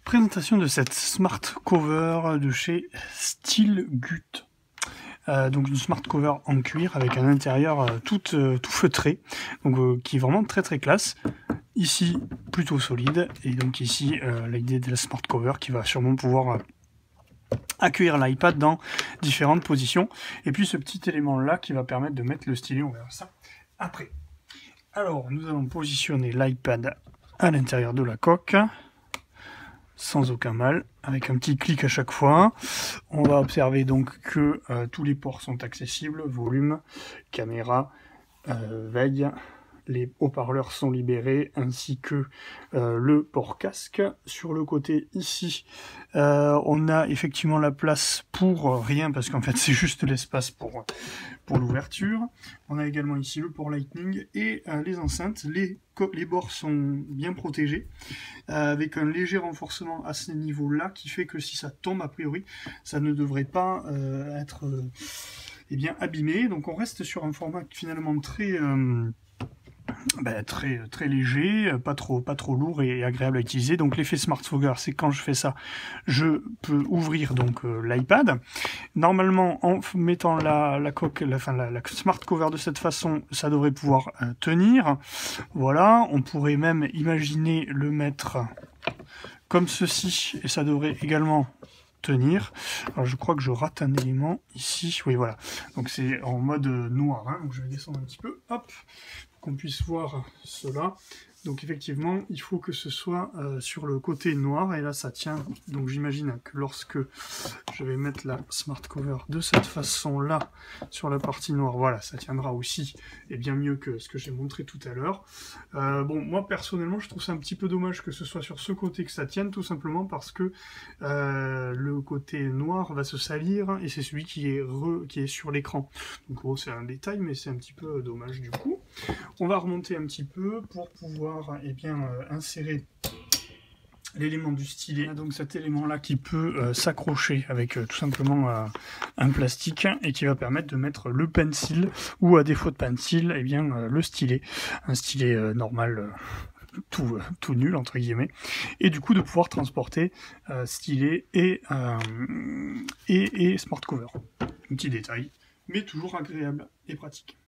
Présentation de cette Smart Cover de chez Stilgut. Donc une Smart Cover en cuir avec un intérieur tout feutré, donc qui est vraiment très classe. Ici plutôt solide, et donc ici l'idée de la Smart Cover qui va sûrement pouvoir accueillir l'iPad dans différentes positions. Et puis ce petit élément là qui va permettre de mettre le stylet, on verra ça après. Alors nous allons positionner l'iPad à l'intérieur de la coque, sans aucun mal, avec un petit clic à chaque fois. On va observer donc que tous les ports sont accessibles, volume, caméra, veille, les haut-parleurs sont libérés, ainsi que le port casque. Sur le côté ici, on a effectivement la place pour rien, parce qu'en fait c'est juste l'espace pour l'ouverture. On a également ici le port Lightning et les enceintes. Les bords sont bien protégés, avec un léger renforcement à ce niveau-là, qui fait que si ça tombe, a priori, ça ne devrait pas être abîmé. Donc on reste sur un format finalement très léger, pas trop lourd et agréable à utiliser. Donc l'effet Smart Cover, c'est quand je fais ça, je peux ouvrir donc l'iPad. Normalement, en mettant la Smart Cover de cette façon, ça devrait pouvoir tenir. Voilà, on pourrait même imaginer le mettre comme ceci, et ça devrait également tenir. Alors je crois que je rate un élément ici. Oui, voilà. Donc c'est en mode noir, hein. Donc je vais descendre un petit peu, hop, pour qu'on puisse voir cela. Donc effectivement, il faut que ce soit sur le côté noir, et là ça tient. Donc j'imagine que lorsque je vais mettre la Smart Cover de cette façon-là sur la partie noire, voilà, ça tiendra aussi, et bien mieux que ce que j'ai montré tout à l'heure. Bon, moi personnellement, je trouve ça un petit peu dommage que ce soit sur ce côté que ça tienne, tout simplement parce que le côté noir va se salir, et c'est celui qui est sur l'écran. Donc gros, c'est un détail, mais c'est un petit peu dommage du coup. On va remonter un petit peu pour pouvoir insérer l'élément du stylet. Donc cet élément là qui peut s'accrocher avec tout simplement un plastique, et qui va permettre de mettre le pencil, ou à défaut de pencil, le stylet, un stylet normal, tout nul entre guillemets, et du coup de pouvoir transporter stylet et Smart Cover. Un petit détail, mais toujours agréable et pratique.